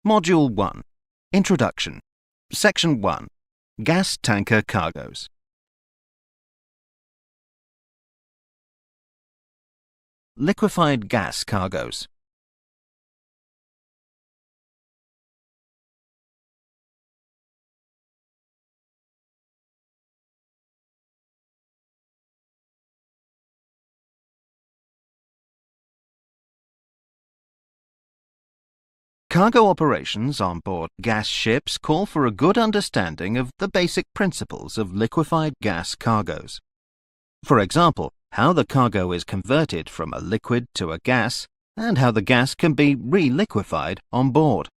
Module 1. Introduction. Section 1. Gas tanker cargoes. Liquefied gas cargoes. Cargo operations on board gas ships call for a good understanding of the basic principles of liquefied gas cargoes. For example, how the cargo is converted from a liquid to a gas, and how the gas can be re-liquefied on board.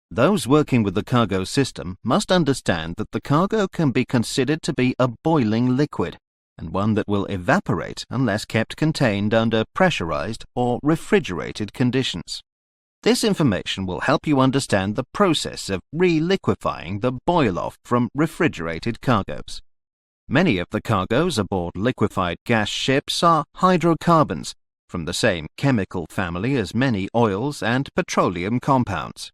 Those working with the cargo system must understand that the cargo can be considered to be a boiling liquid, and one that will evaporate unless kept contained under pressurized or refrigerated conditions. This information will help you understand the process of re-liquefying the boil-off from refrigerated cargoes. Many of the cargoes aboard liquefied gas ships are hydrocarbons, from the same chemical family as many oils and petroleum compounds.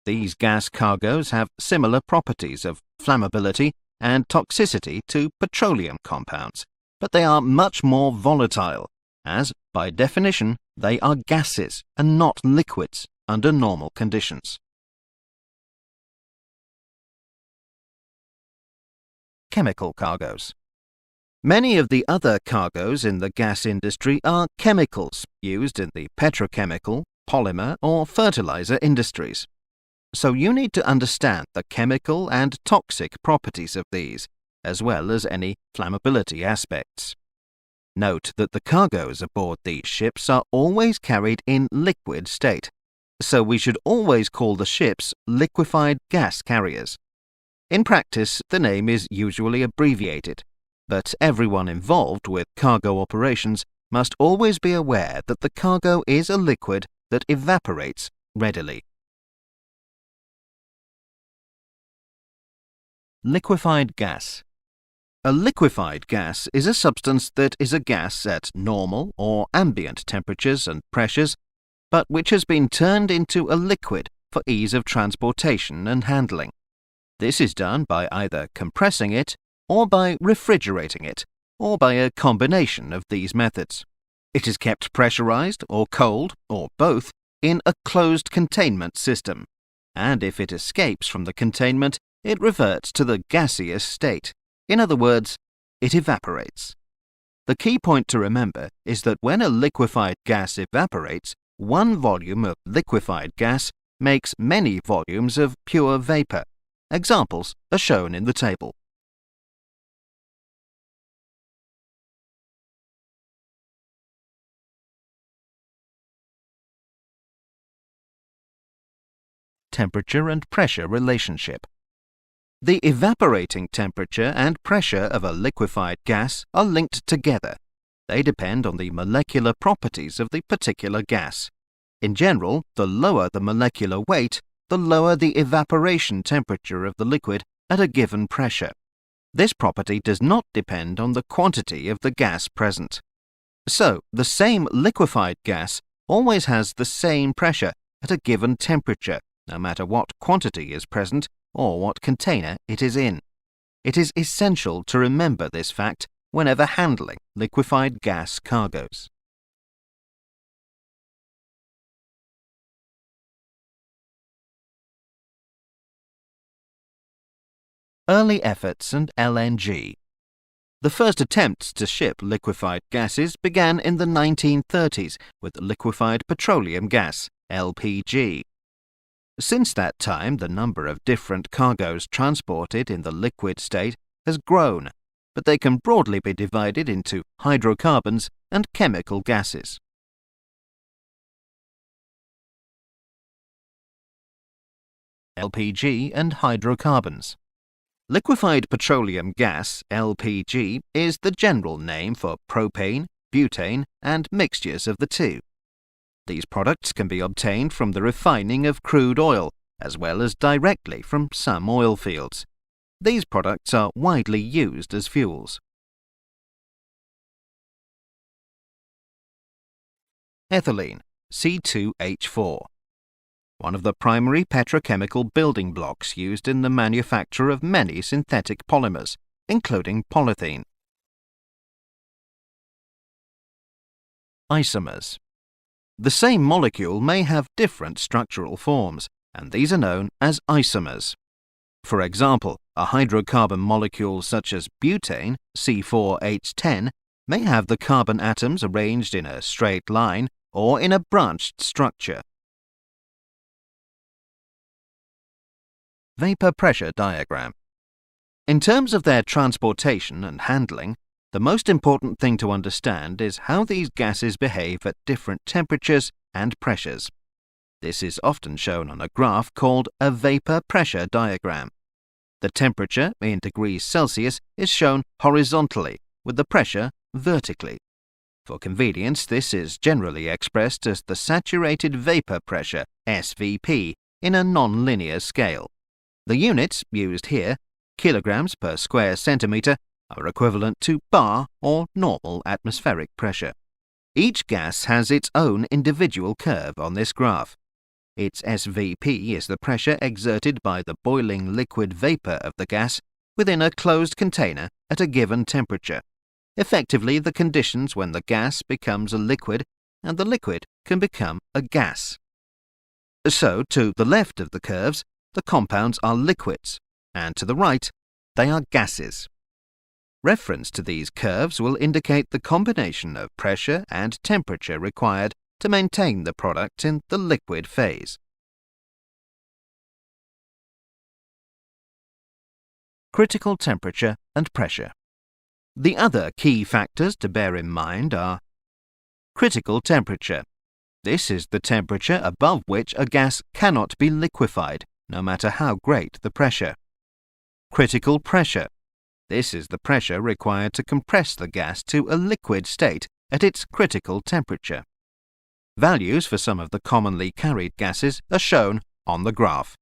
These gas cargoes have similar properties of flammability and toxicity to petroleum compounds, but they are much more volatile, as, by definition, they are gases and not liquids under normal conditions. Chemical cargoes. Many of the other cargoes in the gas industry are chemicals used in the petrochemical, polymer, or fertilizer industries. So you need to understand the chemical and toxic properties of these, as well as any flammability aspects. Note that the cargoes aboard these ships are always carried in liquid state, so we should always call the ships liquefied gas carriers. In practice, the name is usually abbreviated, but everyone involved with cargo operations must always be aware that the cargo is a liquid that evaporates readily. Liquefied gas. A liquefied gas is a substance that is a gas at normal or ambient temperatures and pressures, but which has been turned into a liquid for ease of transportation and handling. This is done by either compressing it, or by refrigerating it, or by a combination of these methods. It is kept pressurized or cold, or both, in a closed containment system, and if it escapes from the containment, it reverts to the gaseous state. In other words, it evaporates. The key point to remember is that when a liquefied gas evaporates, one volume of liquefied gas makes many volumes of pure vapor. Examples are shown in the table. Temperature and pressure relationship. The evaporating temperature and pressure of a liquefied gas are linked together. They depend on the molecular properties of the particular gas. In general, the lower the molecular weight, the lower the evaporation temperature of the liquid at a given pressure. This property does not depend on the quantity of the gas present. So, the same liquefied gas always has the same pressure at a given temperature, no matter what quantity is present or what container it is in. It is essential to remember this fact whenever handling liquefied gas cargoes. Early efforts and LNG. The first attempts to ship liquefied gases began in the 1930s with liquefied petroleum gas, LPG. Since that time, the number of different cargoes transported in the liquid state has grown, but they can broadly be divided into hydrocarbons and chemical gases. LPG and hydrocarbons. Liquefied petroleum gas, LPG, is the general name for propane, butane, and mixtures of the two. These products can be obtained from the refining of crude oil, as well as directly from some oil fields. These products are widely used as fuels. Ethylene, C2H4. one of the primary petrochemical building blocks used in the manufacture of many synthetic polymers, including polythene. Isomers. The same molecule may have different structural forms, and these are known as isomers. For example, a hydrocarbon molecule such as butane, C4H10, may have the carbon atoms arranged in a straight line or in a branched structure. Vapor pressure diagram. In terms of their transportation and handling, the most important thing to understand is how these gases behave at different temperatures and pressures. This is often shown on a graph called a vapor pressure diagram. The temperature in degrees Celsius is shown horizontally, with the pressure vertically. For convenience, this is generally expressed as the saturated vapor pressure, SVP, in a non-linear scale. The units used here, kilograms per square centimetre, are equivalent to bar or normal atmospheric pressure. Each gas has its own individual curve on this graph. Its SVP is the pressure exerted by the boiling liquid vapor of the gas within a closed container at a given temperature, effectively the conditions when the gas becomes a liquid and the liquid can become a gas. So, to the left of the curves, the compounds are liquids, and to the right, they are gases. Reference to these curves will indicate the combination of pressure and temperature required to maintain the product in the liquid phase. Critical temperature and pressure. The other key factors to bear in mind are critical temperature. This is the temperature above which a gas cannot be liquefied, no matter how great the pressure. Critical pressure. This is the pressure required to compress the gas to a liquid state at its critical temperature. Values for some of the commonly carried gases are shown on the graph.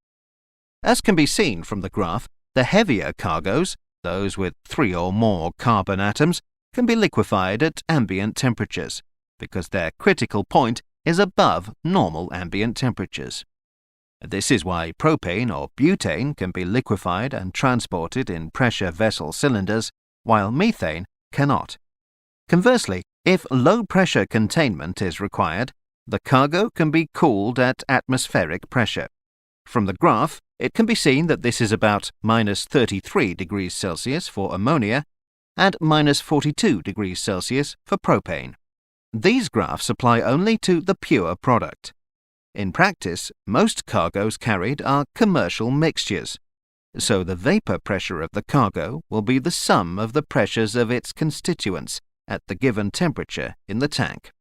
As can be seen from the graph, the heavier cargoes, those with 3 or more carbon atoms, can be liquefied at ambient temperatures, because their critical point is above normal ambient temperatures. This is why propane or butane can be liquefied and transported in pressure vessel cylinders, while methane cannot. Conversely, if low-pressure containment is required, the cargo can be cooled at atmospheric pressure. From the graph, it can be seen that this is about -33 degrees Celsius for ammonia and -42 degrees Celsius for propane. These graphs apply only to the pure product. In practice, most cargoes carried are commercial mixtures, so the vapor pressure of the cargo will be the sum of the pressures of its constituents at the given temperature in the tank.